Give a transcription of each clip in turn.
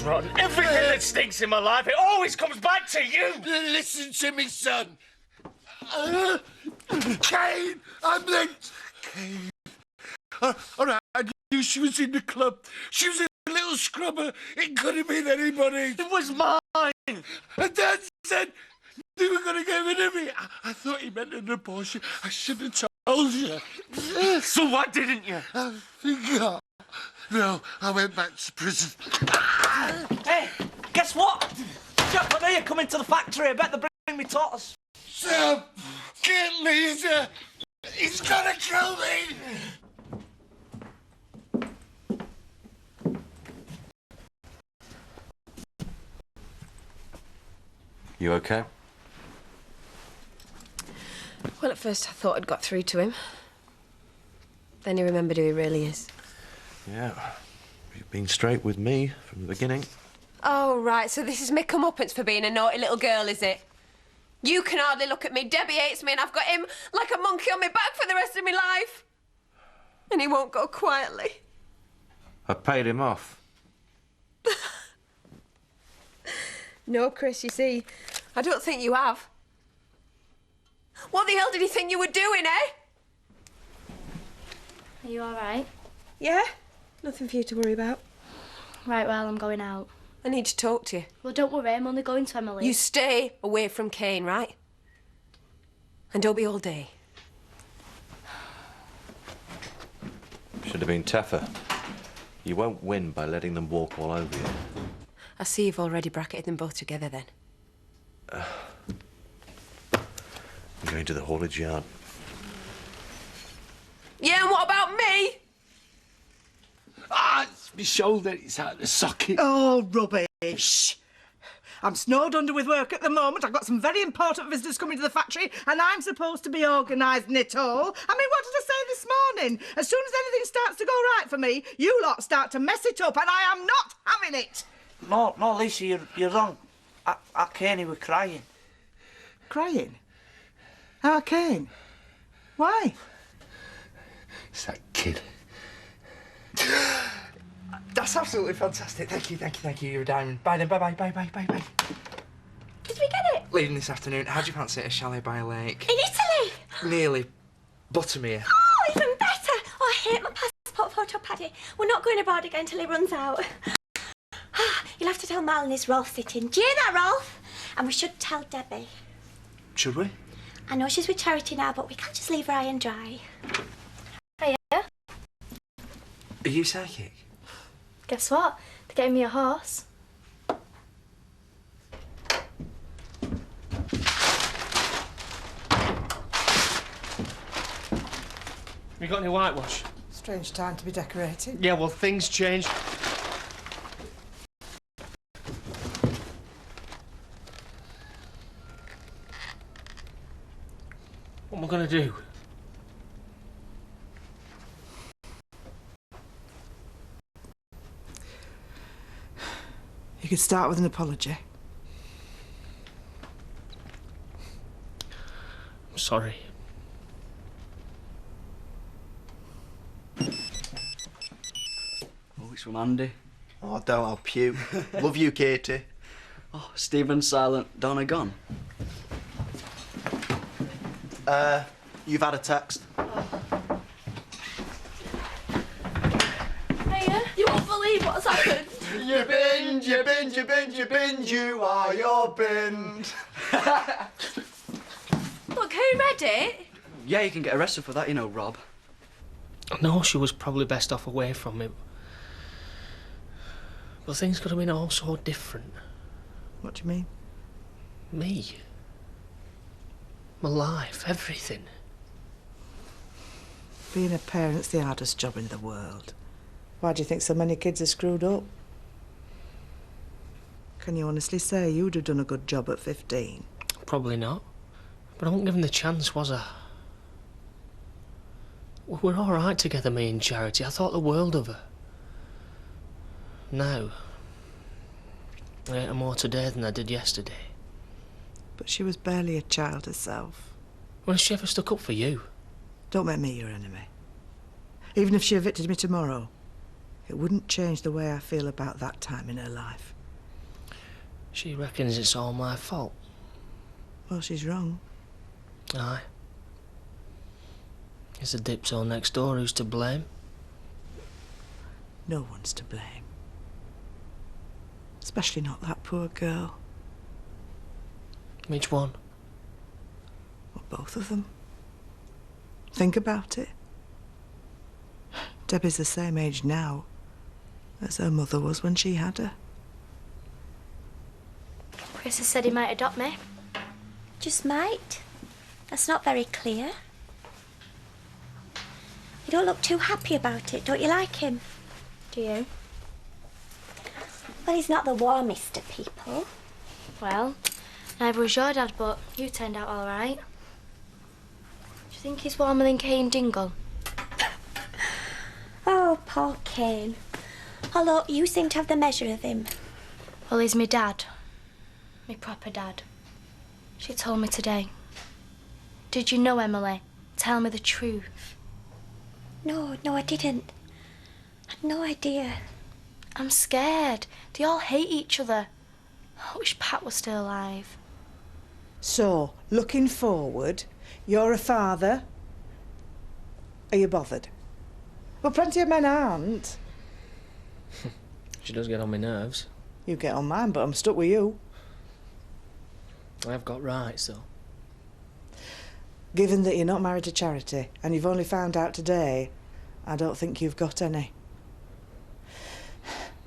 Everything's rotten. Everything that stinks in my life, it always comes back to you. Listen to me, son. Kane, I'm late. Kane. All right, I knew she was in the club. She was a little scrubber. It could have been anybody. It was mine. And Dad said they were going to get rid of me. I thought he meant an abortion. I should have told you. So why didn't you? I forgot. No, I went back to prison. Hey, guess what? Jack and me are coming to the factory. I bet they'll bring me tortoise. Sam, get Lisa. He's gonna kill me. You okay? Well, at first I thought I'd got through to him. Then he remembered who he really is. Yeah. You've been straight with me from the beginning. Oh, right, so this is me comeuppance for being a naughty little girl, is it? You can hardly look at me. Debbie hates me and I've got him like a monkey on my back for the rest of my life. And he won't go quietly. I paid him off. No, Chris, you see, I don't think you have. What the hell did he think you were doing, eh? Are you all right? Yeah, nothing for you to worry about. Right, well, I'm going out. I need to talk to you. Well, don't worry, I'm only going to Emily. You stay away from Kane, right? And don't be all day. Should have been tougher. You won't win by letting them walk all over you. I see you've already bracketed them both together, then. I'm going to the haulage yard. Yeah, and what about me? Ah, it's my shoulder. It's out of the socket. Oh, rubbish. I'm snowed under with work at the moment. I've got some very important visitors coming to the factory and I'm supposed to be organising it all. I mean, what did I say this morning? As soon as anything starts to go right for me, you lot start to mess it up and I am not having it. No, Lisa, you're wrong. At Kane, he was crying. Crying? How Kane? Why? It's that kid. That's absolutely fantastic. Thank you. You're a diamond. Bye then. Bye. Did we get it? Leaving this afternoon. How do you fancy a chalet by a lake? In Italy? Nearly. Buttermere. Oh, even better. Oh, I hate my passport photo, Paddy. We're not going abroad again till he runs out. You'll have to tell Mal and his Rolf sitting. Do you hear that, Rolf? And we should tell Debbie. Should we? I know she's with charity now, but we can't just leave her high and dry. Hiya. Are you psychic? Guess what? They're getting me a horse. You got any whitewash? Strange time to be decorating. Yeah, well, things change. What am I going to do? You could start with an apology. I'm sorry. Oh, it's from Andy. Oh, don't, I'll puke. Love you, Katie. Oh, Stephen's silent. Donna gone. You've had a text. Hiya. You won't believe what's happened. You binned, you binned, you binned, you binned, you are your binned. Look, who read it? Yeah, you can get arrested for that, you know, Rob. I know she was probably best off away from me. But things could have been all so different. What do you mean? Me. My life, everything. Being a parent's the hardest job in the world. Why do you think so many kids are screwed up? Can you honestly say you'd have done a good job at 15? Probably not. But I wasn't given the chance, was I? We were all right together, me and Charity. I thought the world of her. Now, I hate her more today than I did yesterday. But she was barely a child herself. When has she ever stuck up for you? Don't make me your enemy. Even if she evicted me tomorrow, It wouldn't change the way I feel about that time in her life. She reckons it's all my fault. Well, she's wrong. Aye. It's the dipso next door who's to blame. No one's to blame. Especially not that poor girl. Which one? Well, both of them. Think about it. Debbie's the same age now as her mother was when she had her. Chris has said he might adopt me. Just might. That's not very clear. You don't look too happy about it. Don't you like him? Do you? Well, he's not the warmest of people. Well, neither was your dad, but you turned out all right. Do you think he's warmer than Kane Dingle? Oh, poor Kane. Although you seem to have the measure of him. Well, he's me dad. Me proper dad. She told me today. Did you know, Emily? Tell me the truth. No, I didn't. I had no idea. I'm scared. They all hate each other. I wish Pat was still alive. So, looking forward, you're a father. Are you bothered? Well, plenty of men aren't. She does get on my nerves. You get on mine, but I'm stuck with you. I've got rights, though. Given that you're not married to Charity, and you've only found out today, I don't think you've got any.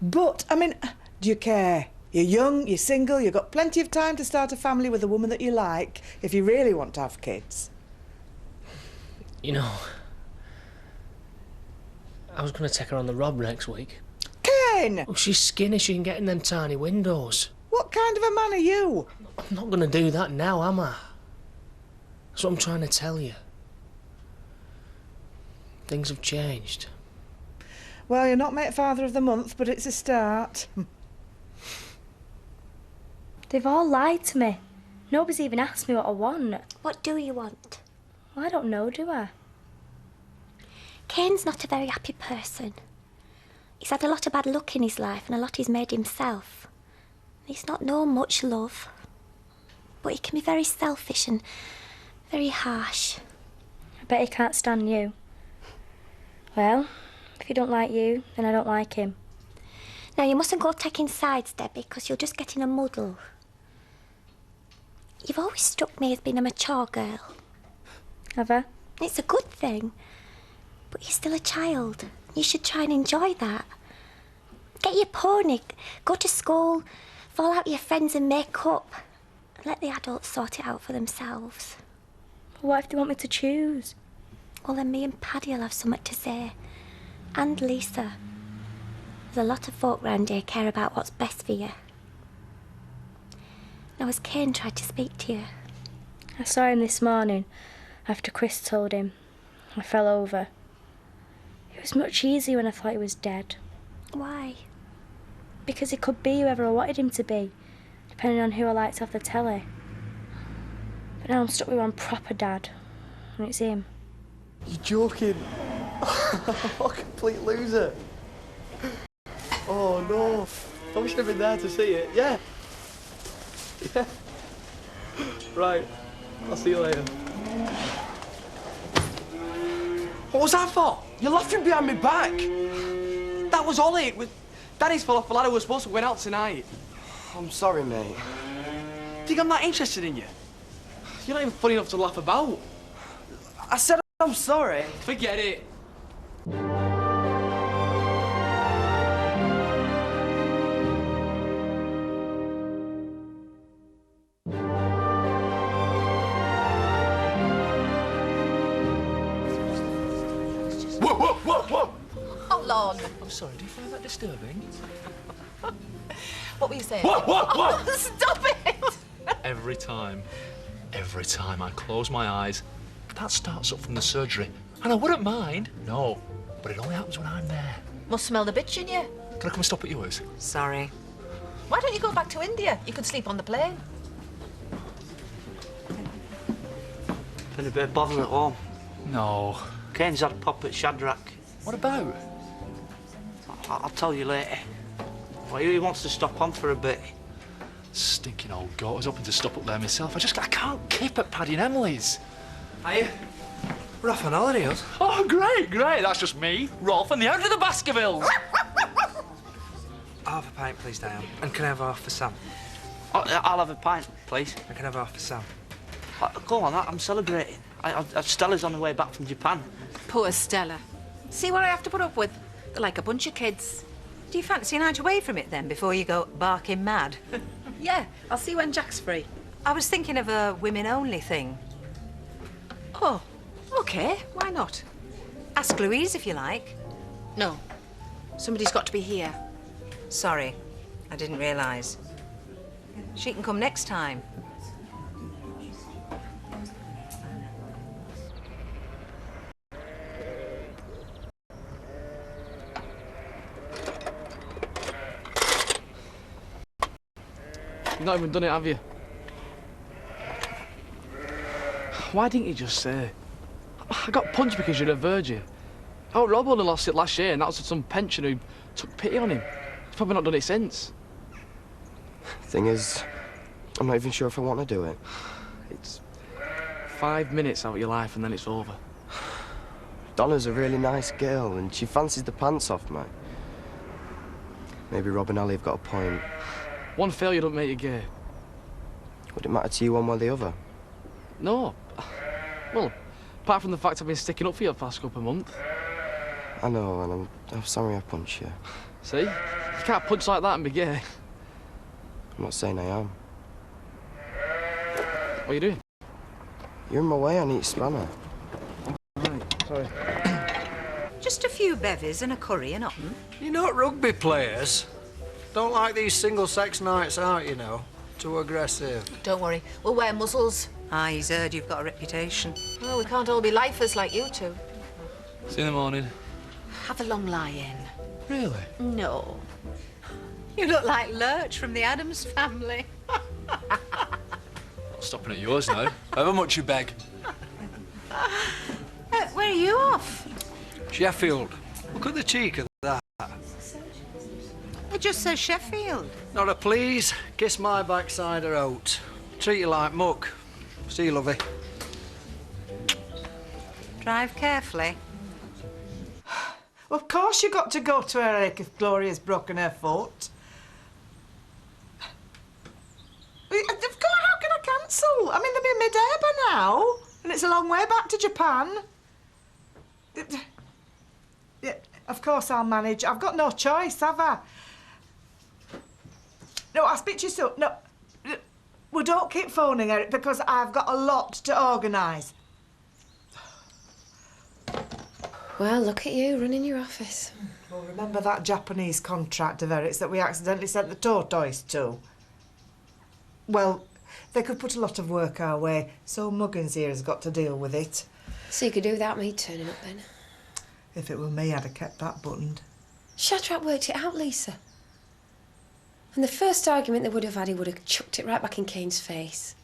But, I mean, do you care? You're young, you're single, you've got plenty of time to start a family with a woman that you like, if you really want to have kids. You know, I was going to take her on the Rob next week. Ken! Oh, she's skinny, she can get in them tiny windows. What kind of a man are you? I'm not going to do that now, am I? That's what I'm trying to tell you. Things have changed. Well, you're not made father of the month, but it's a start. They've all lied to me. Nobody's even asked me what I want. What do you want? Well, I don't know, do I? Kane's not a very happy person. He's had a lot of bad luck in his life and a lot he's made himself. He's not known much love. But he can be very selfish and very harsh. I bet he can't stand you. Well, if he don't like you, then I don't like him. Now, you mustn't go taking sides, Debbie, because you'll just get in a muddle. You've always struck me as being a mature girl. Have I? It's a good thing. But you're still a child. You should try and enjoy that. Get your pony, go to school, fall out with your friends and make up. And let the adults sort it out for themselves. What if they want me to choose? Well, then me and Paddy will have something to say. And Lisa. There's a lot of folk round here care about what's best for you. Now, has Kane tried to speak to you? I saw him this morning after Chris told him. I fell over. It was much easier when I thought he was dead. Why? Because he could be whoever I wanted him to be, depending on who I liked off the telly. But now I'm stuck with one proper dad, and it's him. You're joking. What a complete loser. Oh no. I wish I'd been there to see it. Yeah. Yeah. Right. I'll see you later. What was that for? You're laughing behind my back. That was Ollie. It was Daddy's fell off the ladder. We're supposed to go out tonight. I'm sorry, mate. Think I'm not interested in you? You're not even funny enough to laugh about. I said I'm sorry. Forget it. Whoa, whoa, whoa, whoa! Hold on. I'm sorry, do you find that disturbing? What were you saying? Whoa, whoa, whoa! Oh, stop it! Every time I close my eyes, that starts up from the surgery. And I wouldn't mind. No, but it only happens when I'm there. Must smell the bitch in you. Can I come and stop at yours? Sorry. Why don't you go back to India? You could sleep on the plane. Been a bit of bothering at home. No. Kane's had a pop at Shadrach. What about? I'll tell you later. Well, he wants to stop on for a bit. Stinking old goat. I was hoping to stop up there myself. I can't keep at Paddy and Emily's. Are you? We're off on holiday, us. Oh, great. That's just me, Rolf, and the owner of the Baskervilles. I'll have a pint, please, Diane. And can I have half for Sam? I'll have a pint, please. And can I have half for Sam? Go on, I'm celebrating. Stella's on the way back from Japan. Poor Stella. See what I have to put up with? They're like a bunch of kids. Do you fancy a night away from it then, before you go barking mad? Yeah, I'll see when Jack's free. I was thinking of a women-only thing. Oh, OK, why not? Ask Louise if you like. No, somebody's got to be here. Sorry, I didn't realise. She can come next time. You've not even done it, have you? Why didn't you just say? I got punched because you're a virgin. Oh, Rob only lost it last year, and that was some pensioner who took pity on him. He's probably not done it since. Thing is, I'm not even sure if I want to do it. It's 5 minutes out of your life and then it's over. Donna's a really nice girl, and she fancies the pants off me. Maybe Rob and Ali have got a point. One failure don't make you gay. Would it matter to you one way or the other? No. Well, apart from the fact I've been sticking up for you the past couple of months. I know, and I'm sorry I punched you. See? You can't punch like that and be gay. I'm not saying I am. What are you doing? You're in my way, I need a spanner. Right, sorry. Just a few bevies and a curry and nothing. You're not rugby players. Don't like these single-sex nights out, you know. Too aggressive. Don't worry, we'll wear muzzles. Ah, he's heard you've got a reputation. Oh, we can't all be lifers like you two. See you in the morning. Have a long lie-in. Really? No. You look like Lurch from the Addams Family. Not stopping at yours now. However much you beg. Where are you off? Sheffield. Look at the cheek of that. It just says Sheffield. Not a please. Kiss my backside or out. Treat you like muck. See you, lovey. Drive carefully. Well, of course you got to go to her if Gloria's broken her foot. Of course, how can I cancel? I mean, they'll be mid-air by now, and it's a long way back to Japan. Yeah, of course I'll manage. I've got no choice, have I? No, I'll speak to you soon. No, well, don't keep phoning, Eric, because I've got a lot to organise. Well, look at you running your office. Well, remember that Japanese contract of Eric's that we accidentally sent the tortoise to? Well, they could put a lot of work our way, so Muggins here has got to deal with it. So you could do without me turning up then? If it were me, I'd have kept that buttoned. Shadrach worked it out, Lisa. And the first argument they would have had, he would have chucked it right back in Kane's face.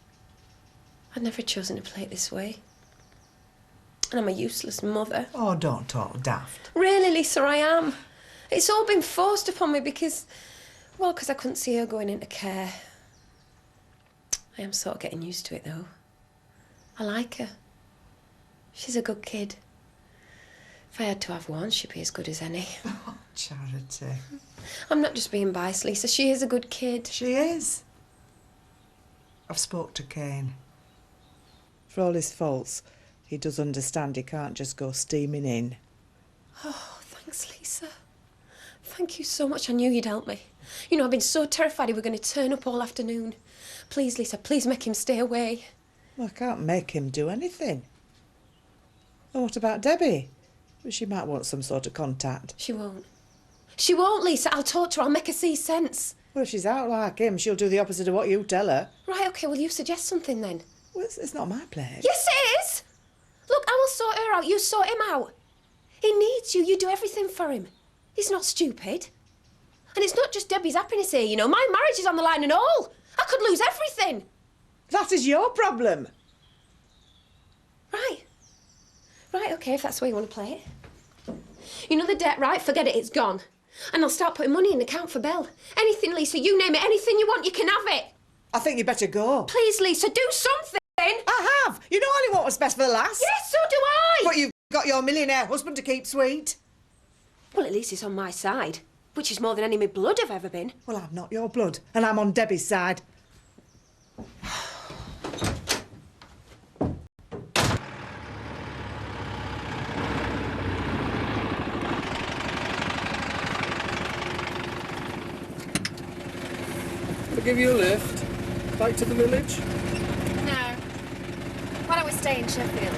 I'd never chosen to play it this way. And I'm a useless mother. Oh, don't talk daft. Really, Lisa, I am. It's all been forced upon me because I couldn't see her going into care. I am sort of getting used to it, though. I like her. She's a good kid. If I had to have one, she'd be as good as any. Oh, Charity. I'm not just being biased, Lisa. She is a good kid. She is. I've spoke to Kane. For all his faults, he does understand he can't just go steaming in. Oh, thanks, Lisa. Thank you so much. I knew you'd help me. You know, I've been so terrified he were going to turn up all afternoon. Please, Lisa, please make him stay away. Well, I can't make him do anything. And what about Debbie? Well, she might want some sort of contact. She won't. She won't, Lisa. I'll talk to her. I'll make her see sense. Well, if she's out like him, she'll do the opposite of what you tell her. Right, OK, well, you suggest something then. Well, it's not my place. Yes, it is! Look, I will sort her out. You sort him out. He needs you. You do everything for him. He's not stupid. And it's not just Debbie's happiness here, you know. My marriage is on the line and all. I could lose everything. That is your problem. Right. Right, OK, if that's the way you want to play it. You know the debt, right? Forget it, it's gone. And I'll start putting money in the account for Belle. Anything, Lisa, you name it, anything you want, you can have it. I think you better go. Please, Lisa, do something. I have. You know I only want what's best for the lass. Yes, so do I. But you've got your millionaire husband to keep sweet. Well, at least he's on my side, which is more than any of my blood have ever been. Well, I'm not your blood, and I'm on Debbie's side. I'll give you a lift. Back to the village? No. Why don't we stay in Sheffield?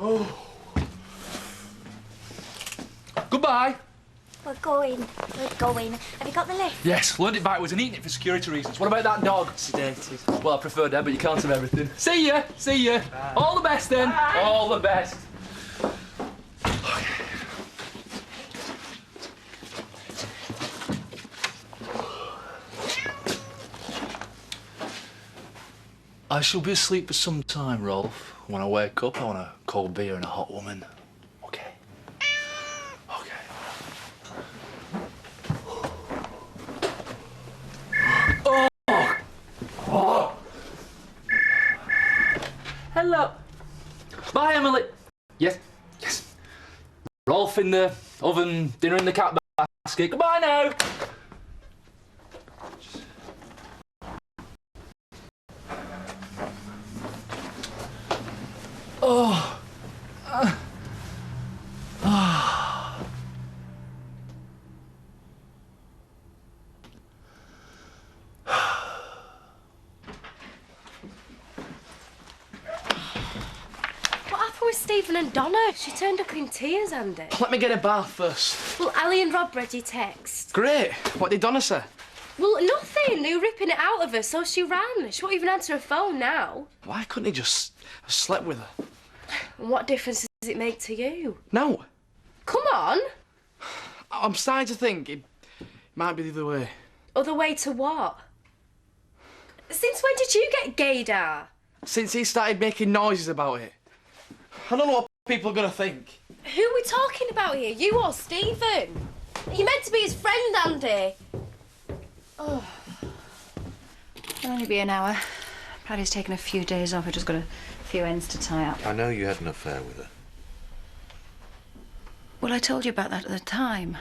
Oh. Goodbye. We're going. We're going. Have you got the lift? Yes, learned it backwards and eating it for security reasons. What about that dog? Sedated. Well, I prefer Dad, but you can't have everything. See ya. See ya. Bye. All the best then. Bye. All the best. I shall be asleep for some time, Rolf. When I wake up, I want a cold beer and a hot woman. Okay. Okay. Oh! Oh! Hello. Bye, Emily. Yes. Yes. Rolf in the oven, dinner in the cat basket. Goodbye now. Oh. What happened with Stephen and Donna? She turned up in tears, Andy. Let me get a bath first. Well, Ali and Rob read your text. Great. What did Donna say? Well, nothing. They were ripping it out of her, so she ran. She won't even answer her phone now. Why couldn't he just have slept with her? And what difference does it make to you? No. Come on. I'm starting to think it might be the other way. Other way to what? Since when did you get gaydar? Since he started making noises about it. I don't know what people are going to think. Who are we talking about here? You or Stephen? You're meant to be his friend, Andy. Oh. It'll only be an hour. Paddy's taken a few days off. I've just got a few ends to tie up. I know you had an affair with her. Well, I told you about that at the time.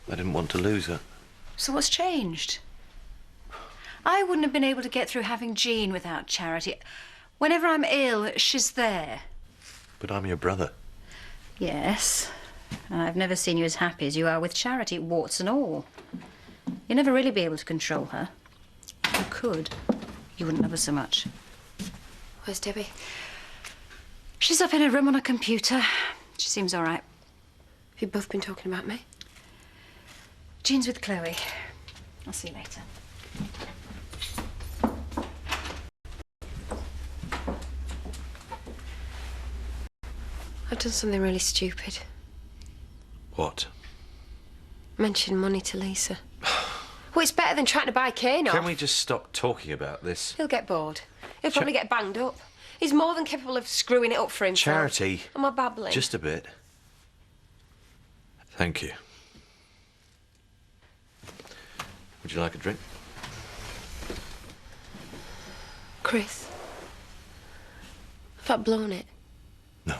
I didn't want to lose her. So what's changed? I wouldn't have been able to get through having Jean without Charity. Whenever I'm ill, she's there. But I'm your brother. Yes. And I've never seen you as happy as you are with Charity, warts and all. You'll never really be able to control her. If you could, you wouldn't love her so much. Where's Debbie? She's up in her room on a computer. She seems all right. Have you both been talking about me? Jean's with Chloe. I'll see you later. I've done something really stupid. What? Mention money to Lisa. Well, it's better than trying to buy Kane off. Can we just stop talking about this? He'll get bored. He'll probably get banged up. He's more than capable of screwing it up for himself. Charity. Am I babbling? Just a bit. Thank you. Would you like a drink? Chris, have I blown it? No.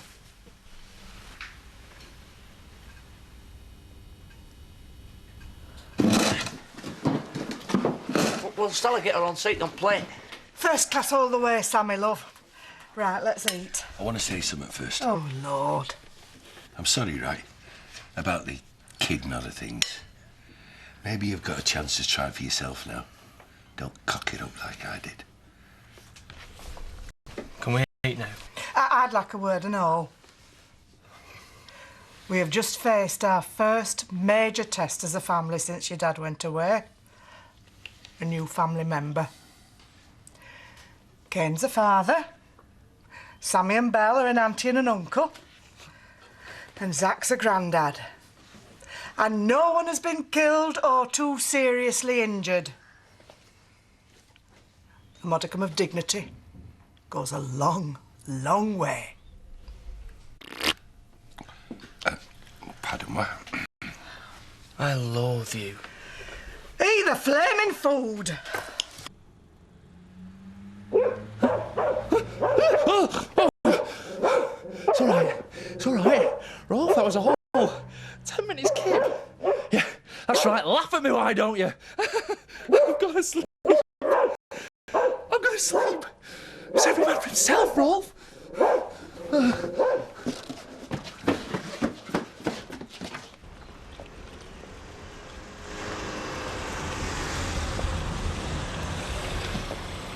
Well, Stella, get her on seat and play. First class all the way, Sammy, love. Right, let's eat. I want to say something first. Oh, Lord. I'm sorry, right, about the kid and other things. Maybe you've got a chance to try for yourself now. Don't cock it up like I did. Can we eat now? I'd like a word and all. We have just faced our first major test as a family since your dad went away. A new family member. Kane's a father. Sammy and Belle are an auntie and an uncle. And Zach's a granddad. And no one has been killed or too seriously injured. A modicum of dignity goes a long, long way. Pardon me. I loathe you. Eat the flaming food. It's all right. It's all right. Rolf, that was a whole 10 minutes kip. Yeah, that's right. Laugh at me, why don't you? I've got to sleep. I've got to sleep. It's every man for himself, Rolf.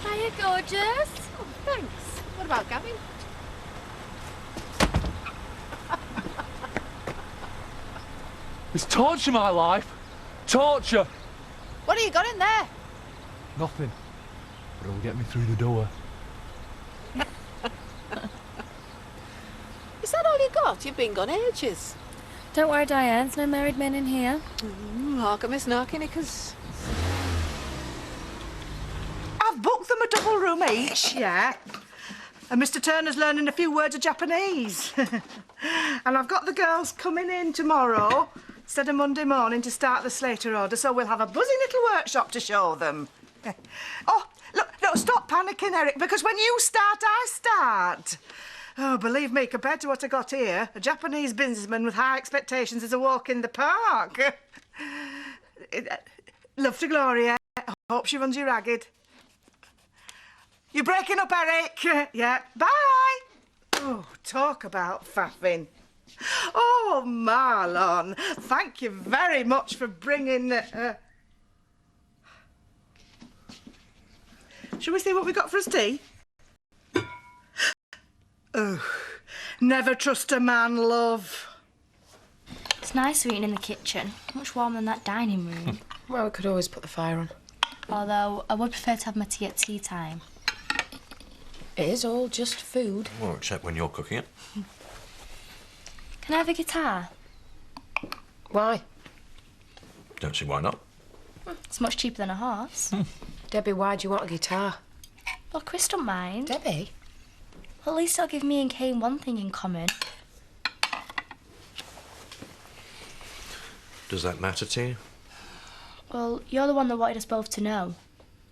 Hiya, gorgeous. Oh, thanks. What about Gavin? It's torture, my life. Torture. What have you got in there? Nothing. But it'll get me through the door. Is that all you got? You've been gone ages. Don't worry, Diane, there's no married men in here. Hark at Miss Narkinickers. I've booked them a double room each, yeah. And Mr. Turner's learning a few words of Japanese. And I've got the girls coming in tomorrow instead of Monday morning to start the Slater order, so we'll have a buzzy little workshop to show them. Oh, look, no, stop panicking, Eric, because when you start, I start. Oh, believe me, compared to what I got here, a Japanese businessman with high expectations is a walk in the park. Love to Gloria. Hope she runs you ragged. You're breaking up, Eric. Yeah, bye. Oh, talk about faffing. Oh, Marlon, thank you very much for bringing... Shall we see what we got for us tea? Oh, never trust a man, love. It's nicer eating in the kitchen. Much warmer than that dining room. Well, we could always put the fire on. Although, I would prefer to have my tea at tea time. It is all just food. Well, except when you're cooking it. Can I have a guitar? Why? Don't see why not. It's much cheaper than a horse. Debbie, why do you want a guitar? Well, Chris don't mind. Debbie? Well, at least it'll give me and Kane one thing in common. Does that matter to you? Well, you're the one that wanted us both to know.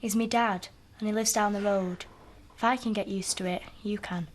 He's me dad, and he lives down the road. If I can get used to it, you can.